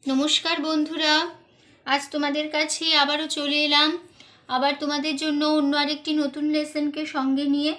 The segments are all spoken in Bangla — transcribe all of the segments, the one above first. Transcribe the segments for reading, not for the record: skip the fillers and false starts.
নমস্কার বন্ধুরা, আজ তোমাদের কাছে আবারও চলে এলাম। আবার তোমাদের জন্য অন্য আরেকটি নতুন লেসনকে সঙ্গে নিয়ে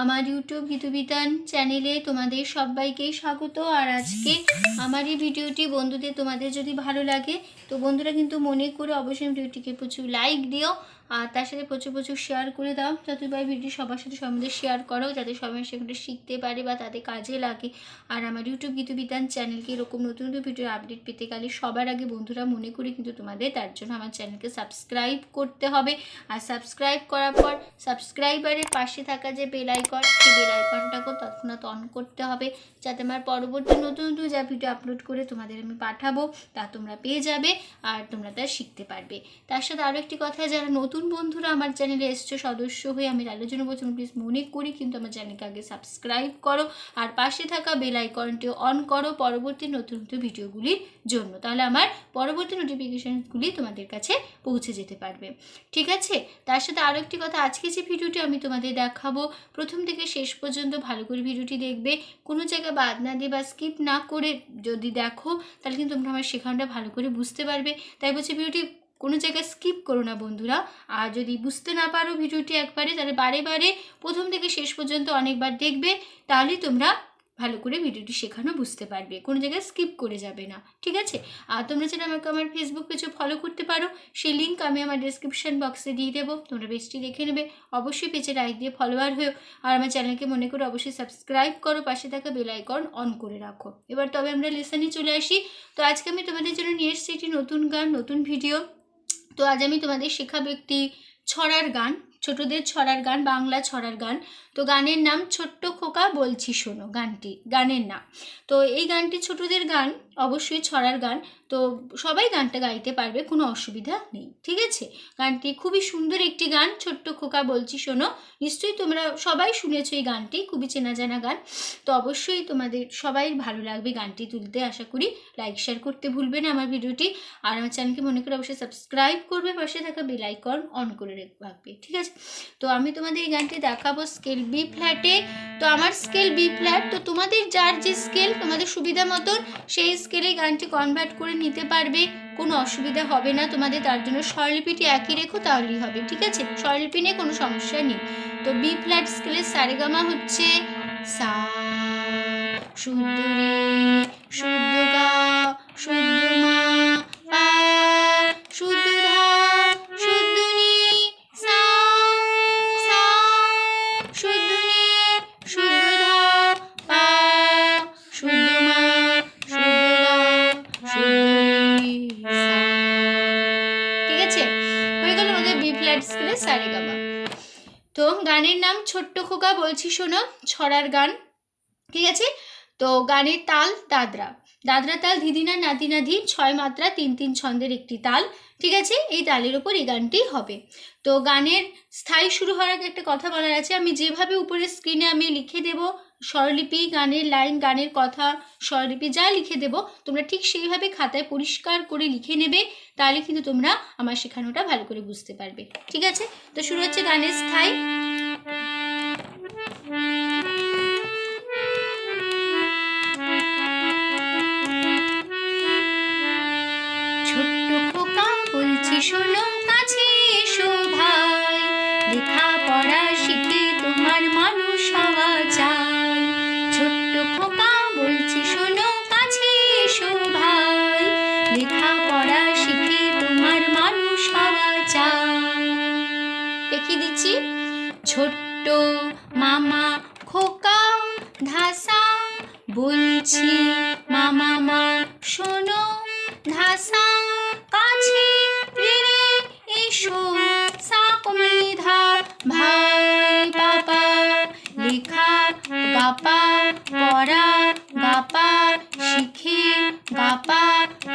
আমার ইউটিউব গীতবিতান চ্যানেলে তোমাদের সবাইকেই স্বাগত। আর আজকে আমার এই ভিডিওটি বন্ধুদের তোমাদের যদি ভালো লাগে তো বন্ধুরা কিন্তু মনে করে অবশ্যই ভিডিওটিকে প্রচুর লাইক দিও আর তার সাথে প্রচুর প্রচুর শেয়ার করে দাও, যাতে ভিডিও সবার সাথে সবাই শেয়ার করো, যাতে সবাই সেগুলো শিখতে পারে বা তাদের কাজে লাগে। আর আমার ইউটিউব গীতবিতান চ্যানেলকে এরকম নতুন নতুন ভিডিওর আপডেট পেতে গেলে সবার আগে বন্ধুরা মনে করি কিন্তু তোমাদের তার জন্য আমার চ্যানেলকে সাবস্ক্রাইব করতে হবে। আর সাবস্ক্রাইব করার পর সাবস্ক্রাইবারের পাশে থাকা যে বেল আইকন, সেই বেল আইকনটাকেও তৎক্ষণাৎ অন করতে হবে, যাতে আমার পরবর্তী নতুন নতুন যা ভিডিও আপলোড করে তোমাদের আমি পাঠাবো তা তোমরা পেয়ে যাবে আর তোমরা তা শিখতে পারবে। তার সাথে আরও একটি কথা, যারা নতুন বন্ধুরা আমার চ্যানেলে এসছো সদস্য হয়ে, আমি আলোচনা বলছি প্লিজ মনে করি কিন্তু আমার চ্যানেলকে আগে সাবস্ক্রাইব করো আর পাশে থাকা বেল আইকনটি অন করো পরবর্তী নতুন নতুন ভিডিওগুলির জন্য, তাহলে আমার পরবর্তী নোটিফিকেশনগুলি তোমাদের কাছে পৌঁছে যেতে পারবে। ঠিক আছে? তার সাথে আরও একটি কথা, আজকে যে ভিডিওটি আমি তোমাদের দেখাবো প্রথম থেকে শেষ পর্যন্ত ভালো করে ভিডিওটি দেখবে, কোনো জায়গায় বাদ না দিয়ে বা স্কিপ না করে যদি দেখো তাহলে কিন্তু তোমরা আমার শেখানোটা ভালো করে বুঝতে পারবে। তাই বলছি ভিডিওটি কোনো জায়গায় স্কিপ করো না বন্ধুরা। আর যদি বুঝতে না পারো ভিডিওটি একবারে, তাহলে বারে বারে প্রথম থেকে শেষ পর্যন্ত অনেকবার দেখবে, তাহলেই তোমরা ভালো করে ভিডিওটি শেখানো বুঝতে পারবে, কোনো জায়গায় স্কিপ করে যাবে না। ঠিক আছে? আর তোমরা যেটা আমাকে আমার ফেসবুক পেজে ফলো করতে পারো, সেই লিঙ্ক আমি আমার ডেসক্রিপশন বক্সে দিয়ে দেবো, তোমরা পেজটি দেখে নেবে। অবশ্যই পেজে লাইক দিয়ে ফলোয়ার হয়েও আর আমার চ্যানেলকে মনে করে অবশ্যই সাবস্ক্রাইব করো, পাশে থাকা বেল আইকন অন করে রাখো। এবার তবে আমরা লেসনে চলে আসি। তো আজকে আমি তোমাদের জন্য নিয়ে এসেছি একটি নতুন গান, নতুন ভিডিও। তো আজ আমি তোমাদের শেখাবো একটি ছড়ার গান, ছোটদের ছড়ার গান, বাংলা ছড়ার গান। তো গানের নাম ছোট্ট খোকা বলছি শোনো, গানের নাম। তো এই গানটি ছোটদের গান, অবশ্যই ছড়ার গান, তো সবাই গানটা গাইতে পারবে, কোনো অসুবিধা নেই। ঠিক আছে? গানটি খুবই সুন্দর একটি গান, ছোট্ট খোকা বলছি শোনো। নিশ্চয়ই তোমরা সবাই শুনেছো এই গানটি, খুবই চেনা জানা গান। তো অবশ্যই তোমাদের সবাই ভালো লাগবে গানটি তুলতে, আশা করি। লাইক শেয়ার করতে ভুলবে না আমার ভিডিওটি, আর আমার চ্যানেলকে মনে করে অবশ্যই সাবস্ক্রাইব করবে, পাশে থাকা বেল আইকন অন করে রাখবে। ঠিক আছে? তো আমি তোমাদের এই গানটি দেখাবো স্কেল বি ফ্ল্যাটে। তো আমার স্কেল বি ফ্ল্যাট, তো তোমাদের যার যে স্কেল তোমাদের সুবিধা মতন সেই স্কেলে গানটি কনভার্ট করে নিতে পারবে, কোনো অসুবিধা হবে না তোমাদের। তার জন্য স্বরলিপিটি একই রেখো, তাহলেই হবে। ঠিক আছে? স্বরলিপি নিয়ে কোনো সমস্যা নেই। তো বি ফ্ল্যাট স্কেলের সারেগামা হচ্ছে সা, শুদ্ধ রে, শুদ্ধ গা, শুদ্ধ মা, পা, শুদ্ধ ধা, শুদ্ধ নি, সা, সা, শুদ্ধ নি, শুদ্ধ ধা, পা, শুদ্ধ মা, শুদ্ধ গা, শুদ্ধ নি, সা। ঠিক আছে? হয়ে গেল আমাদের বি ফ্ল্যাট স্কেলের সারেগামা। তো গানের নাম ছোট্ট খোকা বলছি শোনো, ছড়ার গান। ঠিক আছে? তো গানের তাল দাদরা, দাদরা তাল ধিদিনা নাতি 6 মাত্রা 3 ছন্দের একটি তাল। ঠিক আছে? এই তালের ওপর এই গানটি হবে। তো গানের স্থায়ী শুরু হওয়ার আগে একটা কথা বলার আছে, আমি যেভাবে উপরে স্ক্রিনে আমি লিখে দেব স্বরলিপি, গানের লাইন, গানের কথা, স্বরলিপি যা লিখে দেব তোমরা ঠিক সেইভাবে খাতায় পরিষ্কার করে লিখে নেবে, তাহলে কিন্তু তোমরা আমার শেখানোটা ভালো করে বুঝতে পারবে। ঠিক আছে? তো শুরু হচ্ছে গানের স্থায়ী। ছোট্ট খোকা বলছি শোনো, কাছে এসো ভাই, লেখা পড়া শিখে তোমার মানুষ হওয়া চাই। ছোট্ট খোকা বলছি শোনো, কাছে এসো ভাই, লেখা পড়া শিখে তোমার মানুষ হওয়া চাই। দেখিয়ে দিচ্ছি। ছোট্ট মামা খোকা ধাসা বলছি মামা মা শোনো, ধাসা কাছে রে রে এসো, সা কমলি ধা, ভাই বাবা, লেখা গাপা পড়া গাপা শিখে, গাপা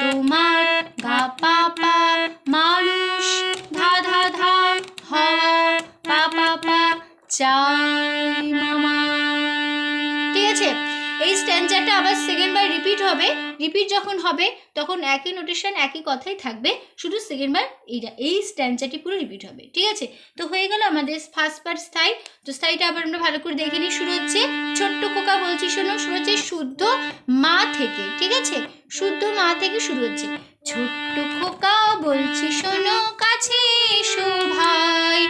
তোমার গাপা পা, মানুষ ধা ধা ধা হওয়া, পা পা পা চাই মামা। ঠিক আছে? এই স্ট্যান্ডারটা আবার সেকেন্ড বার রিপিট হবে। রিপিট যখন হবে তখন একই নোটেশন, একই কথাই থাকবে, শুধু সেকেন্ড বার এই স্ট্যান্ডারটি পুরো রিপিট হবে। ঠিক আছে? তো হয়ে গেল আমাদের ফার্স্ট পার্ট স্থায়ী। তো স্থায়ীটা আবার আমরা ভালো করে দেখে নিই। শুরু হচ্ছে ছোট্ট খোকা বলছি শোনো, শুরু হচ্ছে শুদ্ধ মা থেকে। ঠিক আছে? শুদ্ধ মা থেকে শুরু হচ্ছে। ছোট্ট খোকা বলছি শোনো, কাছে এসো ভাই,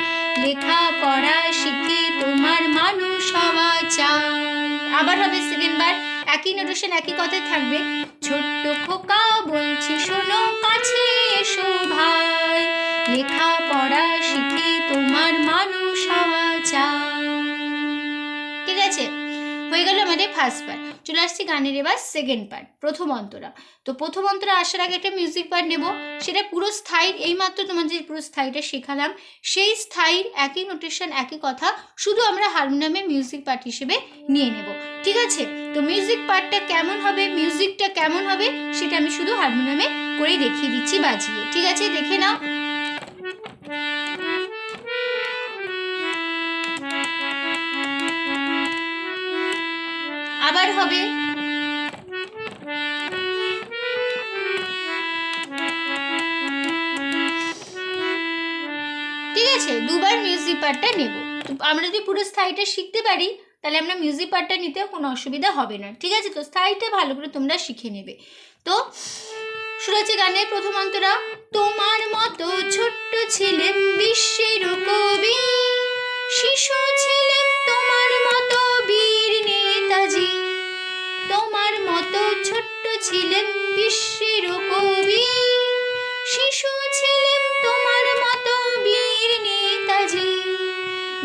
লেখা পড়া শিখে তোমার মানুষ হওয়া চাই। আবার হবে সেকেন্ড বার, একই নোটেশন একই কথাই থাকবে। ছোট্ট খোকা বলছি শোনো, কাছে এসো ভাই, লেখা পড়া শিখে তোমার মানুষ হওয়া চাই। ঠিক আছে, হয়ে গেল আমাদের ফার্স্ট পার্ট। চলে আসছি গানের এবার সেকেন্ড পার্ট, প্রথম অন্তরা। তো প্রথম অন্তরা আসার আগে একটা মিউজিক পার্ট নেব, সেটা পুরো স্থায়ী, এইমাত্র তোমাদের পুরো স্থায়ীটা শেখালাম, সেই স্থায়ীর একই নোটেশন একই কথা, শুধু আমরা হারমোনিয়ামে মিউজিক পার্ট হিসেবে নিয়ে নেব। ঠিক আছে, তো মিউজিক পার্টটা কেমন হবে, মিউজিকটা কেমন হবে সেটা আমি শুধু হারমোনিয়ামে করেই দেখিয়ে দিচ্ছি বাজিয়ে। ঠিক আছে, দেখে নাও। আবার হবে, ঠিক আছে, দুবার মিউজিক পার্টটা নেব। আমরা যদি পুরো স্থায়ীটা শিখতে পারি তাহলে আমরা মিউজিক পার্টটা নিতেও কোনো অসুবিধা হবে না। ঠিক আছে, তো স্থায়ীটা ভালো করে তোমরা শিখে নেবে। তো শুরু হচ্ছে গানের প্রথম অন্তরা। তোমার মতো ছোট্ট ছিলেন বিশ্বের কবি, শিশু ছিলেন তোমার মতো বীর নেতাজি, তোমার মতো ছোট্ট ছিলেন বিশ্বের কবি, শিশু ছিলেন তোমার মতো বীর নেতাজি,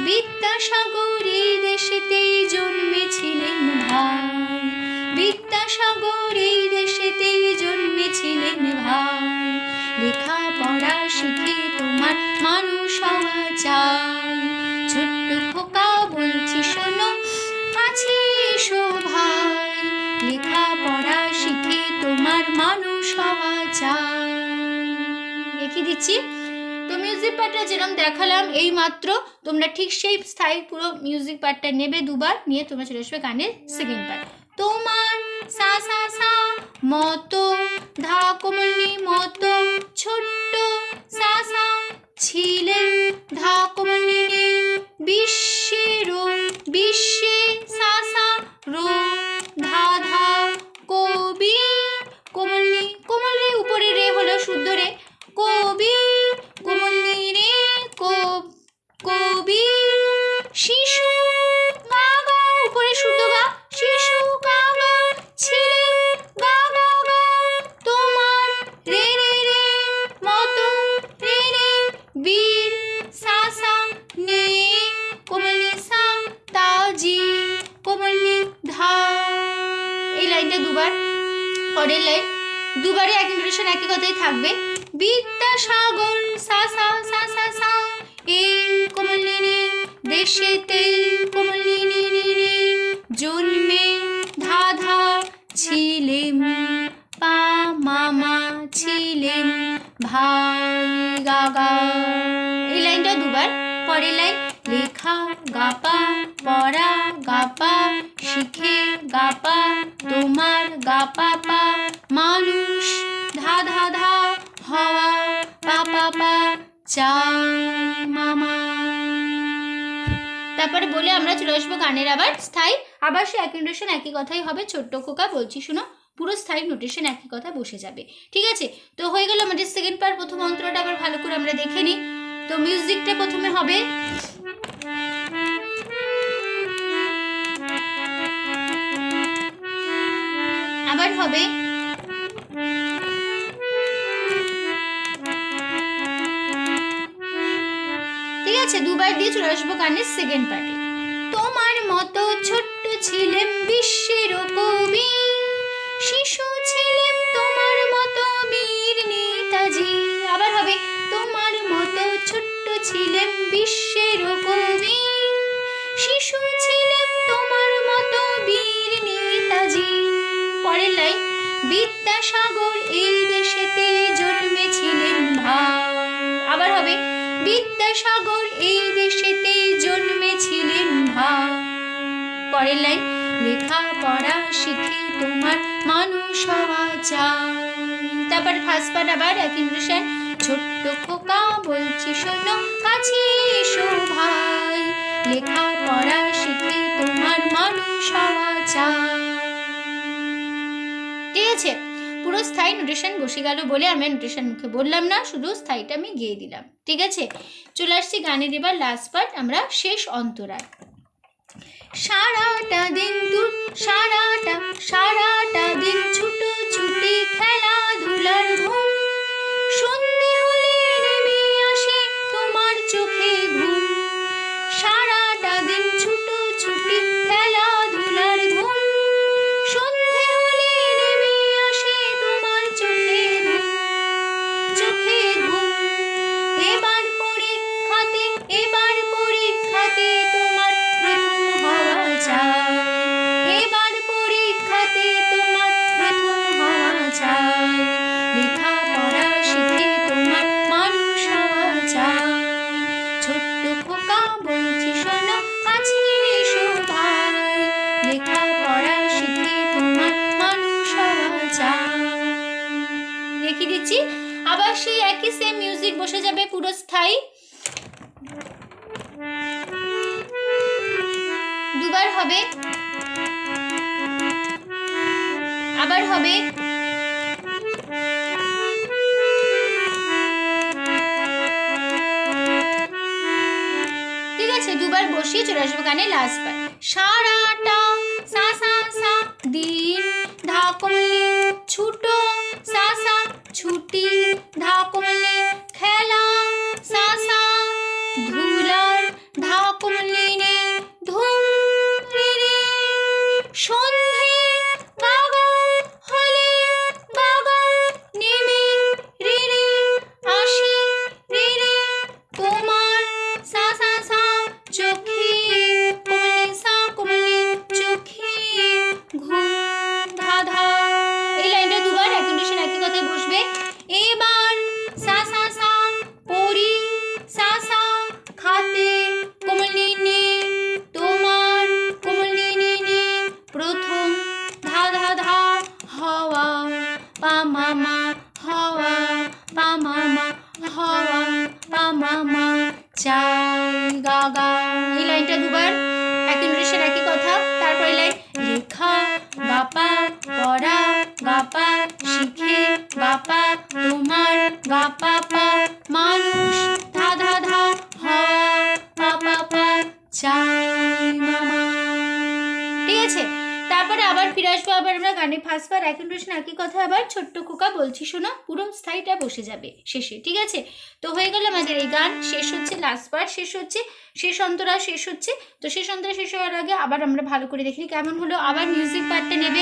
বিদ্যাসাগর এই দেশেতেই জন্মেছিলেন ভাই, বিদ্যাসাগর এই দেশেতেই জন্মেছিলেন ভাই, লেখা পড়া শিখে তোমার মানুষ হওয়া চাই, ছোট্ট খোকা বলছি শোনো, কাছে এসো ভাই, লেখা পড়া শিখে তোমার মানুষ হওয়া চাই। দেখিয়ে দিচ্ছি। তো মিউজিক পার্টটা যেরকম দেখালাম এই মাত্র, তোমরা ঠিক সেই স্থায়ী পুরো মিউজিক পার্টটা নেবে দুবার, নিয়ে তোমরা চলে আসবে গানের সেকেন্ড পার্ট। তোমার সা সা সা মতো, ধা কোমলনি মতো, ছোট্ট সা সা ছিলেন, ধা কোমলনি রে, বিশ্বেরও বিশ্বে সা সা রো, ধা ধা কবি, কোমলনি কোমল রে উপরে রে হলো শুদ্ধ রে, কবি কোমলনি রে কবি, শিশু গা গা উপরে শুদ্ধ গা, শিশু গা গা ছিলেন, গা গা গা তোমার রে রে রে মতো, রে রে বীর সা সা নে, কোমলনি সা তাজি, কোমলনি ধা। এই লাইনটা দুবার, পরের লাইন দুবারে এক ইন্টোনেশন একই কথাই থাকবে। বিদ্যাসাগর সা সা সা সা সা, এই কোমলিনী দেশেতেই কোমলিনী রে, জন্মে ধা ধা ছিলেম, পা মামা ছিলেম ভাই, গা গা। এই লাইনটা দুবার, পরের লাইন লেখা গাপা পড়া গাপা শিখে গাপা তোমার গাপা পা, মানুষ ধা ধা ধা হওয়া পা পা পা চাই মামা। তারপরে বলে আমরা চলে আসবো গানের আবার স্থায়ী, আবার সে এক নোটেশন একই কথাই হবে, ছোট্ট খোকা বলছি শুনো, পুরো স্থায়ী নোটেশন একই কথা বসে যাবে। ঠিক আছে, তো হয়ে গেল আমাদের সেকেন্ড পার্ট। প্রথম অন্তরটা আবার ভালো করে আমরা দেখে নিই। তো মিউজিকটা প্রথমে হবে, আবার হবে, ঠিক আছে, দুবার দিয়ে চলে আসবো গানের সেকেন্ড পার্টে। তোমার মতো ছোট্ট ছিলেন বিশ্বের কবি, শিশু ছিলেন তোমার মতো বীর নেতাজি। আবার হবে, তোমার মতো ছোট্ট ছিলেন বিশ্বের কবি, শিশু ছিলেন তোমার মতো বীর নেতাজি। পরের লাইন বিদ্যাসাগর এই দেশেতে জন্মেছিলেন ভাই। আবার হবে, বিদ্যাসাগর এই দেশেতে জন্মেছিলেন ভাই। পরের লাইন লেখা পড়া শিখে তোমার মানুষ হওয়া চাই। তারপর ফার্স্ট পার্ট আবার এক ইন্টোনেশন, ছোট্ট খোকা বলছি শোনো, কাছে এসো ভাই, লেখা পড়া শিখে তোমার মানুষ হওয়া চাই। ঠিক আছে, পুরো স্থায়ী নোটেশন বসে গেল বলে আমি নোটেশন মুখে বললাম না, শুধু স্থায়ীটা আমি গেয়ে দিলাম। ঠিক আছে, চলে আসছি গানের এবার লাস্ট পার্ট, আমরা শেষ অন্তরায়। সারাটা দিন সারাটা দিন ছুটোছুটি খেলাধুলার ধুম, সন্ধে হলে নেমে আসে তোমার চোখে ঘুম। সারাটা দিন ছুটোছুটি খেলাধুলার ধুম, সন্ধে হলে নেমে আসে তোমার চোখে ঘুম। এবার পরীক্ষাতে তোমার প্রথম হওয়া চাই, এবার পরীক্ষাতে তোমার প্রথম হওয়া চাই। লেখাপড়া শিখে তোমার মানুষ হওয়া চাই। ছোট্ট খোকা বলছি শোনো, কাছে এসো ভাই। লেখাপড়া শিখে তোমার মানুষ হওয়া চাই। রেখে দিচ্ছি, আবার সেই একই সেম মিউজিক বসে যাবে পুরো স্থায়ী। দুবার হবে, আবার হবে। ঠিক আছে, দুবার বসিয়ে চলে আসবো গানে লাস্ট বার। সারাটা সা সা সা দিন, ধা কমলি ছুটো সা সা ছুটি, ধা কমলি খেলা সা সা ধুলার, ধা কমলি নে ধুম রে রে। সন্ধে গাগা হলে গাগা নেমে রে রে আসে রে রে তোমার সা সা সা চোখে, কমলি সা কমলি চোখে ঘুম ধা ধা। এই লাইনটা দুবার এক কন্ডিশন একই কথায় বসবে। এবার সা সা সা পরি সা সা খাতে, কমলি নে তোমার, কমলি নে নে প্রথম, ধা ধা ধা হওয়া পা মামা হওয়া, পা মামা হওয়া, পা মামা চাই গাগা। এই লাইনটা দুবার একই নোটেশন একই কথা। তারপরে লাইন লেখা গাপা পড়া গাপা শিখে গাপা তোমার, গাপা পা মানুষ, ধা ধা ধা হওয়া, পা পা পা চাই মামা। ঠিক আছে, তারপরে আবার ফিরে আসবো। আবার আমরা গানে ফার্স্ট বার একই নোটেশন একই কথা, আবার ছোট্ট খোকা বলছি শোনো, পুরো স্থায়ীটা বসে যাবে শেষে। ঠিক আছে, তো হয়ে গেল আমাদের এই গান শেষ হচ্ছে, লাস্ট বার শেষ হচ্ছে, শেষ অন্তরা শেষ হচ্ছে। তো শেষ অন্তরা শেষ হওয়ার আগে আবার আমরা ভালো করে দেখি কেমন হলো। আবার মিউজিক পার্টটা নেবে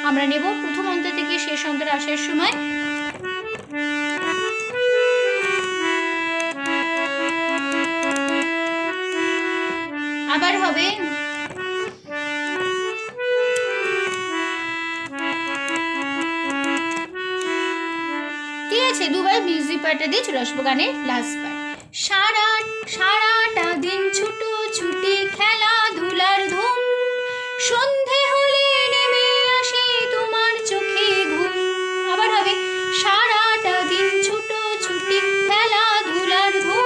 আমরা নেব প্রথম অন্তর থেকে শেষ অন্তরে আসার সময়। আবার হবে, ঠিক আছে, দুবার মিউজিক পার্টটা দিয়ে চলে আসবো গানে লাস্ট বার। সারাটা দিন ছুটোছুটি খেলাধুলার ধুম, সন্ধে হলে নেমে আসে তোমার চোখে ঘুম। আবার হবে, সারাটা দিন ছুটোছুটি খেলাধুলার ধুম,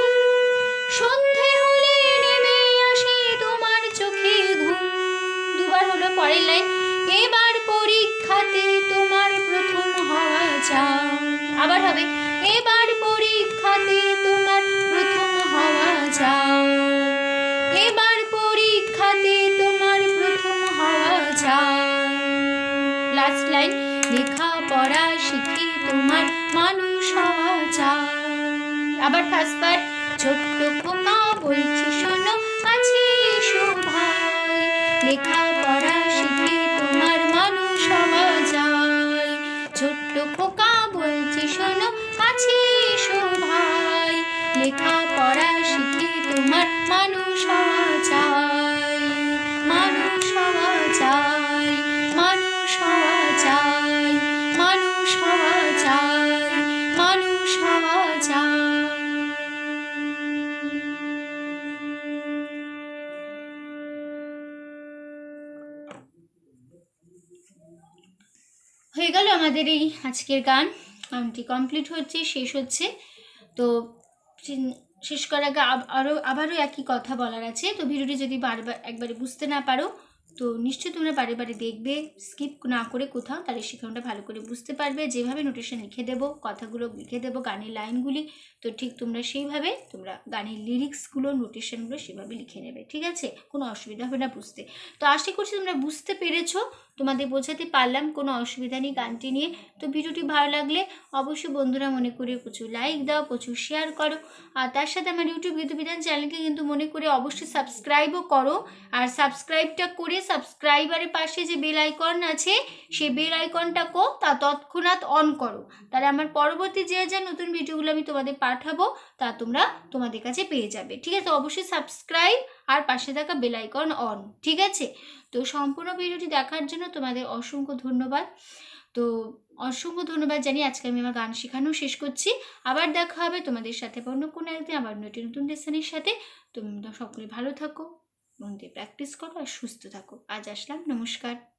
সন্ধে হলে নেমে আসে তোমার চোখে ঘুম। দুবার হলো। পরের লাইন, এবার পরীক্ষাতে তোমার প্রথম হওয়া চাই। আবার হবে, এবার পরীক্ষাতে তোমার প্রথম হওয়া চাই, এবার পরীক্ষাতে তোমার প্রথম হওয়া চাই। লাস্ট লাইন, লেখাপড়া শিখে তোমার মানুষ হওয়া চাই। আবার ফার্স্ট পার্ট, ছোট্ট খোকা বলছি শোনো, কাছে এসো ভাই। লেখাপড়া শিখে তোমার মানুষ হওয়া চাই। ছোট্ট খোকা বলছি শোনো, কাছে এসো ভাই। লেখাপড়া শিখে তোমার মানুষ হওয়া চাই, মানুষ হওয়া চাই, মানুষ হওয়া চাই, মানুষ হওয়া চাই, মানুষ হওয়া চাই। হয়ে গেল আমাদের এই আজকের গানটি কমপ্লিট হচ্ছে, শেষ হচ্ছে। তো শেষ করার আগে আবারও একই কথা বলার আছে। তো ভিডিওটি যদি একবারে বুঝতে না পারো তো নিশ্চয়ই তোমরা বারে বারে দেখবে, স্কিপ না করে কোথাও, তাহলে শেখানোটা ভালো করে বুঝতে পারবে। যেভাবে নোটেশন লিখে দেবো, কথাগুলো লিখে দেবো, গানের লাইনগুলি, তো ঠিক তোমরা সেইভাবে তোমরা গানের লিরিক্সগুলো, নোটেশনগুলো সেভাবে লিখে নেবে, ঠিক আছে? কোনো অসুবিধা হবে না বুঝতে। তো আশা করছি তোমরা বুঝতে পেরেছো, তোমাদের বোঝাতে পারলাম, কোনো অসুবিধা নেই গানটি নিয়ে। তো ভিডিওটি ভালো লাগলে অবশ্যই বন্ধুরা মনে করে প্রচুর লাইক দাও, প্রচুর শেয়ার করো, আর তার সাথে আমার ইউটিউব গীতবিতান চ্যানেলকে কিন্তু মনে করে অবশ্যই সাবস্ক্রাইবও করো। আর সাবস্ক্রাইবটা করে সাবস্ক্রাইবারের পাশে যে বেল আইকন আছে, সেই বেল আইকনটা তা তৎক্ষণাৎ অন করো, তাহলে আমার পরবর্তী যে যা নতুন ভিডিওগুলো আমি তোমাদের পাঠাবো তা তোমরা তোমাদের কাছে পেয়ে যাবে, ঠিক আছে? অবশ্যই সাবস্ক্রাইব আর পাশে থাকা বেল আইকন অন, ঠিক আছে? তো সম্পূর্ণ ভিডিওটি দেখার জন্য তোমাদের অসংখ্য ধন্যবাদ। তো অসংখ্য ধন্যবাদ জানিয়ে আজকে আমি আমার গান শেখানো শেষ করছি। আবার দেখা হবে তোমাদের সাথে অন্য কোনো একদিন আবার নতুন লেসনের সাথে। তোমরা সকলে ভালো থাকো, মন দিয়ে প্র্যাকটিস করো আর সুস্থ থাকো। আজ আসলাম, নমস্কার।